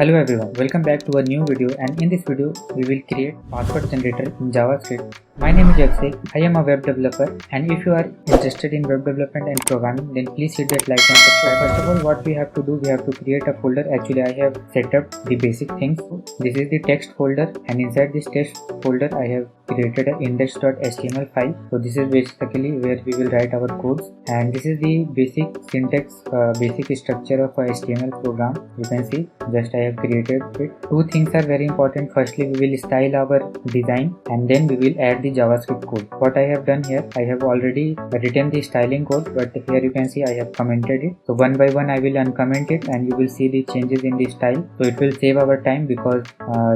Hello everyone, welcome back to a new video, and in this video we will create password generator in JavaScript. My name is Akshay, I am a web developer, and if you are interested in web development and programming, then please hit that like and subscribe. First of all, what we have to do, we have to create a folder. Actually I have set up the basic things. This is the text folder, and inside this text folder I have created an index.html file. So this is basically where we will write our codes, and this is the basic syntax, basic structure of a HTML program. You can see just I have created it. Two things are very important. Firstly, we will style our design, and then we will add the JavaScript code. What I have done here, I have already written the styling code, but here you can see I have commented it. So one by one I will uncomment it, and you will see the changes in the style. So it will save our time, because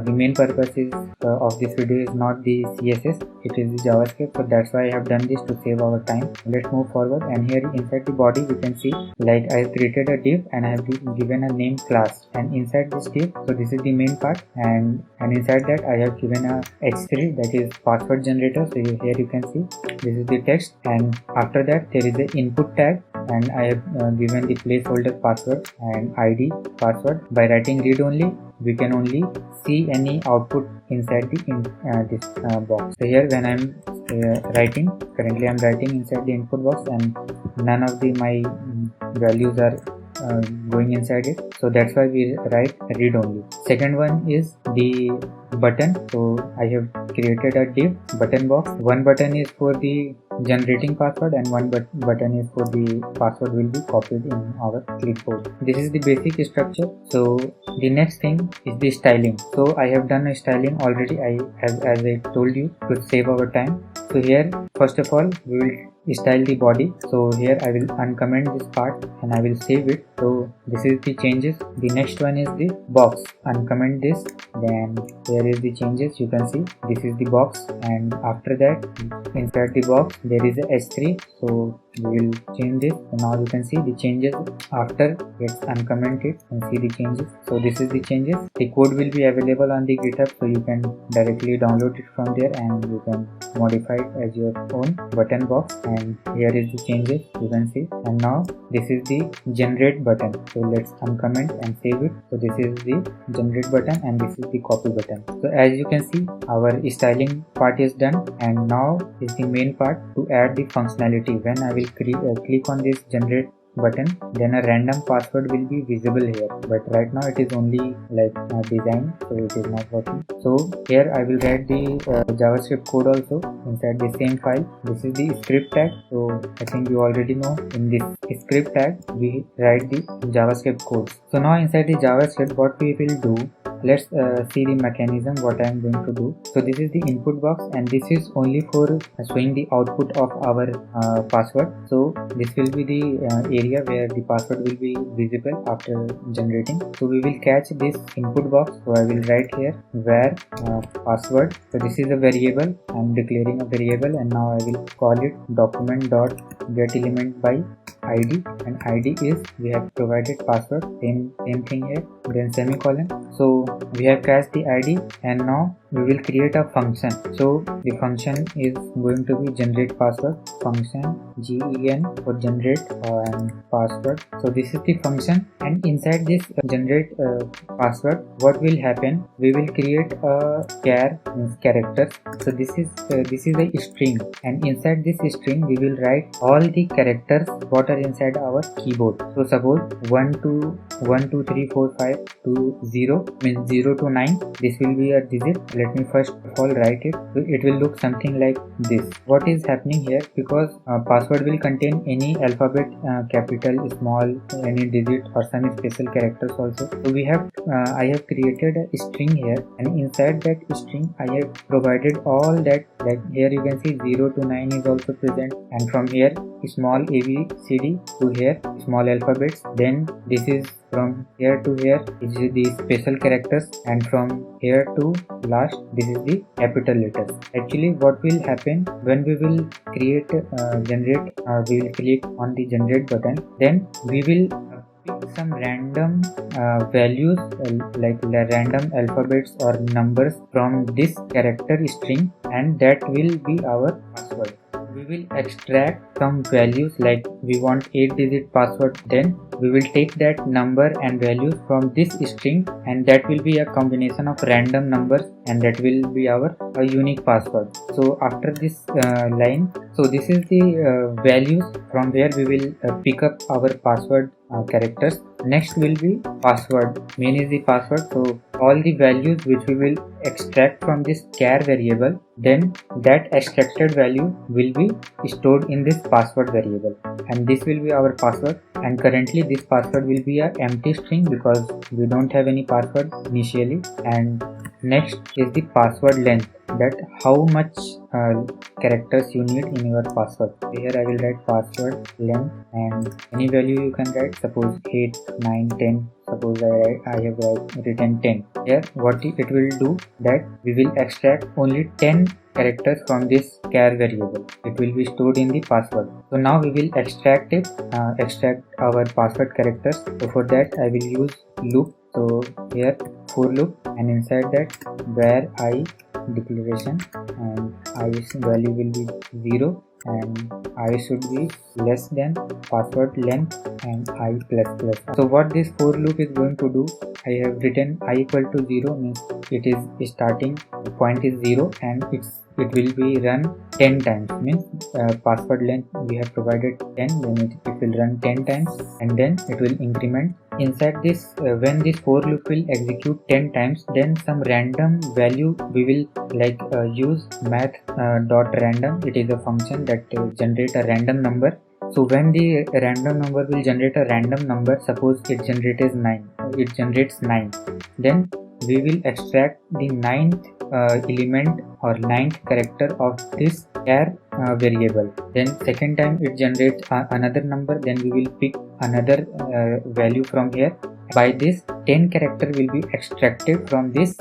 the main purpose is of this video is not the CSS, it is the JavaScript. So that's why I have done this, to save our time. Let's move forward, and here inside the body we can see like I have created a div, and I have given a name class, and inside this div, so this is the main part, and inside that I have given a h3, that is password generator. So here you can see this is the text, and after that there is the input tag, and I have given the placeholder password and ID password. By writing read only, we can only see any output inside the this box. So here when I'm writing, currently I'm writing inside the input box, and none of my values are going inside it, so that's why we write read only. Second one is the button. So I have created a div button box. One button is for the generating password, and one button is for the password will be copied in our clipboard. This is the basic structure. So the next thing is the styling. So I have done a styling already, as I told you, to save our time. So here first of all we will style the body. So here I will uncomment this part and I will save it. So this is the changes. The next one is the box. Uncomment this, then here is the changes. You can see this is the box, and after that inside the box there is a h3. So we will change this, and now you can see the changes after let's uncomment it and see the changes. So this is the changes. The code will be available on the GitHub, so you can directly download it from there and you can modify it as your own button box. And here is the changes, you can see. And now this is the generate button. So let's uncomment and save it. So this is the generate button, and this is the copy button. So as you can see, our styling part is done, and now is the main part to add the functionality. When I will click on this generate button, then a random password will be visible here, but right now it is only like design, so it is not working. So here I will write the JavaScript code also inside the same file. This is the script tag. So I think you already know, in this script tag we write the JavaScript code. So now inside the JavaScript, what we will do, let's see the mechanism what I am going to do. So this is the input box, and this is only for showing the output of our password. So this will be the area where the password will be visible after generating. So we will catch this input box. So I will write here where password. So this is a variable, I am declaring a variable, and now I will call it document.getElement by ID, and ID is we have provided password, same thing here, then semicolon. So we have cached the ID, and now we will create a function. So the function is going to be generate password function, gen for generate and password. So this is the function, and inside this generate password, what will happen, we will create a char, means characters. So this is a string, and inside this string we will write all the characters what are inside our keyboard. So suppose 1 2 3 4 5 to 0 means 0 to 9, this will be a digit. Let me first of all write it. So it will look something like this. What is happening here, because password will contain any alphabet, capital, small, any digit, or some special characters also. So we have I have created a string here, and inside that string I have provided all that. Like here you can see 0 to 9 is also present, and from here small ABCD to here small alphabets. Then this is from here to here is the special characters, and from here to last this is the capital letters. Actually what will happen, when we will create generate, we will click on the generate button, then we will pick some random values, like random alphabets or numbers from this character string, and that will be our password. we will extract some values, like we want 8-digit password, then we will take that number and values from this string, and that will be a combination of random numbers, and that will be our unique password. So after this line, so this is the values from where we will pick up our password characters. Next will be password. Main is the password, so all the values which we will extract from this char variable, then that extracted value will be stored in this password variable, and this will be our password. And currently this password will be a empty string because we don't have any password initially. And next is the password length, that how much characters you need in your password. Here I will write password length, and any value you can write, suppose 8, 9, 10. Suppose I have written 10. Here what it will do, that we will extract only 10 characters from this char variable. It will be stored in the password. So now we will extract our password characters. So for that I will use loop. So here for loop, and inside that where I declaration, and I value will be 0, and I should be less than password length and I plus plus. So what this for loop is going to do, I have written I equal to 0, means it is starting point is 0, and it will be run 10 times, means password length we have provided 10, then it will run 10 times, and then it will increment. Inside this when this for loop will execute 10 times, then some random value we will use math dot random. It is a function that generate a random number. So when the random number will generate a random number, suppose it generates 9, then we will extract the 9th element or 9th character of this char variable. Then second time it generates another number, then we will pick another value from here. By this 10 character will be extracted from this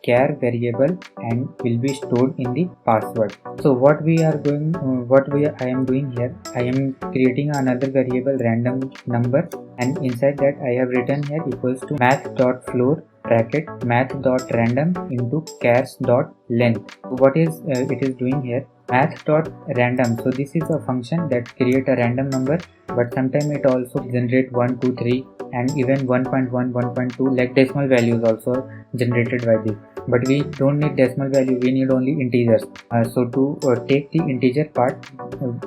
char variable and will be stored in the password. So what I am doing here, I am creating another variable random number, and inside that I have written here equals to math.floor bracket math.random into chars.length. So what is it is doing here, math.random. So this is a function that create a random number, but sometimes it also generate 1, 2, 3 and even 1.1, 1.2 like decimal values also generated by this. But we don't need decimal value, we need only integers. So to take the integer part,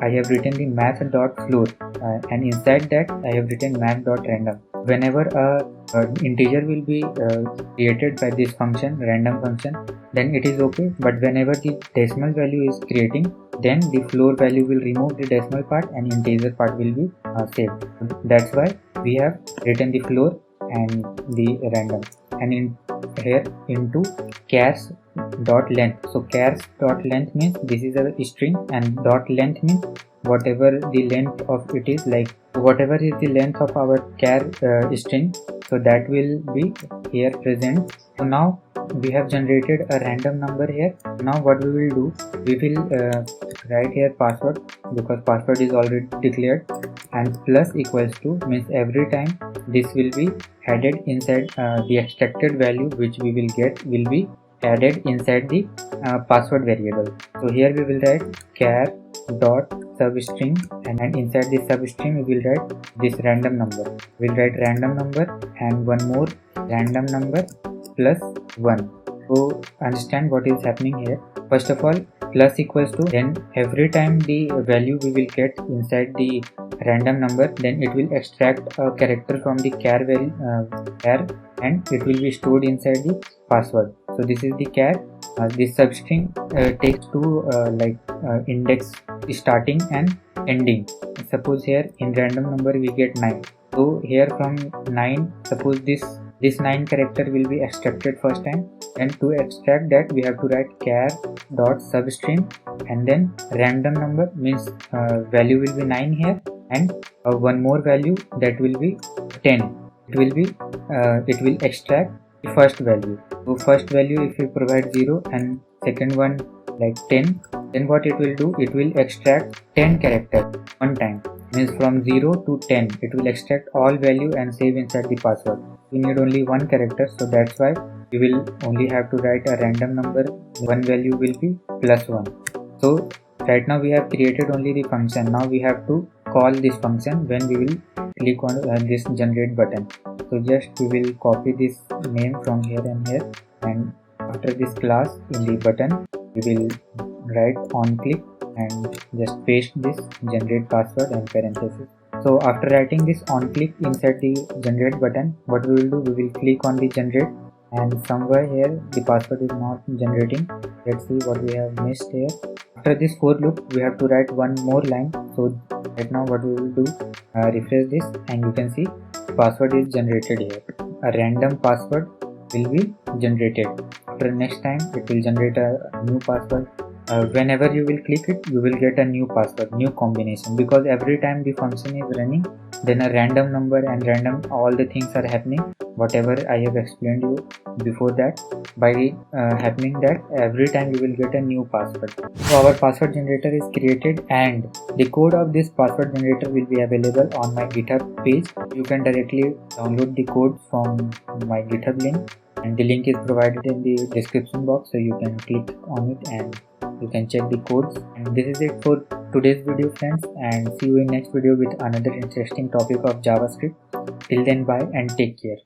I have written the math.floor and inside that I have written math.random. Whenever a integer will be created by this function, random function, then it is okay. But whenever the decimal value is creating, then the floor value will remove the decimal part and integer part will be saved. That's why we have written the floor and the random, and in here into chars dot length. So chars dot length means this is a string, and dot length means whatever the length of it is, like whatever is the length of our char string, so that will be here present. So now we have generated a random number here. Now what we will do, we will write here password, because password is already declared, and plus equals to means every time this will be added inside the extracted value which we will get will be added inside the password variable. So here we will write char dot substring, and inside this substring we will write this random number. We'll write random number and one more random number plus 1. So understand what is happening here. First of all, plus equals to, then every time the value we will get inside the random number, then it will extract a character from the char and it will be stored inside the password. So this is the char. This substring takes two index starting and ending. Suppose here in random number we get 9. So here from 9, suppose this 9 character will be extracted first time, and to extract that we have to write char dot substring and then random number, means value will be 9 here, and one more value that will be 10. It will extract the first value. So first value if we provide 0 and second one like 10, then what it will do, it will extract 10 characters one time, means from 0 to 10 it will extract all value and save inside the password. We need only one character, so that's why we will only have to write a random number. One value will be plus 1. So Right now we have created only the function. Now we have to call this function when we will click on this generate button. So just we will copy this name from here and here, and after this class in the button we will write on click and just paste this generate password and parenthesis. So after writing this on click inside the generate button, what we will do, we will click on the generate, and somewhere here the password is not generating. Let's see what we have missed here. After this for loop we have to write one more line. So right now what we will do, refresh this and you can see password is generated here. A random password will be generated. After next time it will generate a new password. Whenever you will click it, you will get a new password, new combination, because every time the function is running, then a random number and random all the things are happening, whatever I have explained you before that. By happening that, every time you will get a new password. So our password generator is created, and the code of this password generator will be available on my GitHub page. You can directly download the code from my GitHub link, and the link is provided in the description box, so you can click on it and you can check the codes. And this is it for today's video, friends, and see you in next video with another interesting topic of JavaScript. Till then, bye and take care.